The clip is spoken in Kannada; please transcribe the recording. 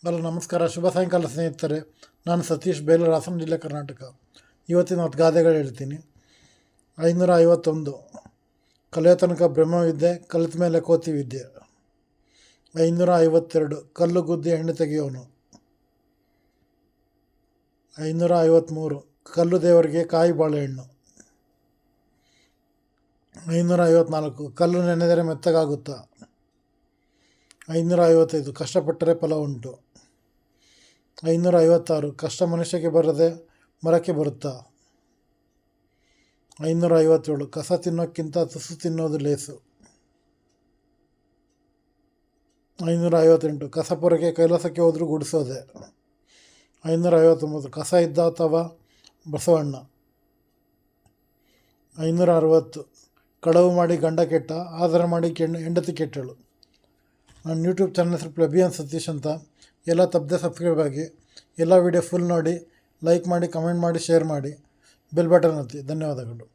ಹಲೋ ನಮಸ್ಕಾರ, ಶುಭ ಸಾಯಂಕಾಲ ಸ್ನೇಹಿತರೆ. ನಾನು ಸತೀಶ್, ಬೇಲೂರು, ಹಾಸನ ಜಿಲ್ಲೆ, ಕರ್ನಾಟಕ. ಇವತ್ತಿನ ಹೊತ್ತು ಗಾದೆಗಳು ಹೇಳ್ತೀನಿ. 551. ಕಲಿಯೋ ತನಕ ಬ್ರಹ್ಮವಿದ್ಯೆ, ಕಲಿತ ಮೇಲೆ ಕೋತಿ ವಿದ್ಯೆ. 552. ಕಲ್ಲು ಗುದ್ದಿ ಎಣ್ಣೆ ತೆಗೆಯೋನು. 553. ಕಲ್ಲು ದೇವರಿಗೆ ಕಾಯಿ ಬಾಳೆಹಣ್ಣು. 554. ಕಲ್ಲು ನೆನೆದರೆ ಮೆತ್ತಗಾಗುತ್ತಾ. 555. ಕಷ್ಟಪಟ್ಟರೆ ಫಲ ಉಂಟು. 556. ಕಷ್ಟ ಮನುಷ್ಯಕ್ಕೆ ಬರದೆ ಮರಕ್ಕೆ ಬರುತ್ತಾ. 557. ಕಸ ತಿನ್ನೋಕ್ಕಿಂತ ತುಸು ತಿನ್ನೋದು ಲೇಸು. 558. ಕಸ ಪೊರಕೆ ಕೈಲಾಸಕ್ಕೆ ಹೋದರೂ ಗುಡಿಸೋದೆ. 559. ಕಸ ಇದ್ದಾತವ ಬಸವಣ್ಣ. 560. ಕಳವು ಮಾಡಿ ಗಂಡ ಕೆಟ್ಟ, ಆಧಾರ ಮಾಡಿ ಹೆಂಡತಿ ಕೆಟ್ಟಳು. ನನ್ನ ಯೂಟ್ಯೂಬ್ ಚಾನಲ್ ಹೆಸರು ಪ್ಲಬಿಯನ್ ಸತೀಶ್ ಅಂತ. ಎಲ್ಲ ತಪ್ಪದೆ ಸಬ್ಸ್ಕ್ರೈಬ್ ಆಗಿ, ಎಲ್ಲ ವೀಡಿಯೋ ಫುಲ್ ನೋಡಿ, ಲೈಕ್ ಮಾಡಿ, ಕಮೆಂಟ್ ಮಾಡಿ, ಶೇರ್ ಮಾಡಿ, ಬೆಲ್ ಬಟನ್ ಒತ್ತಿ. ಧನ್ಯವಾದಗಳು.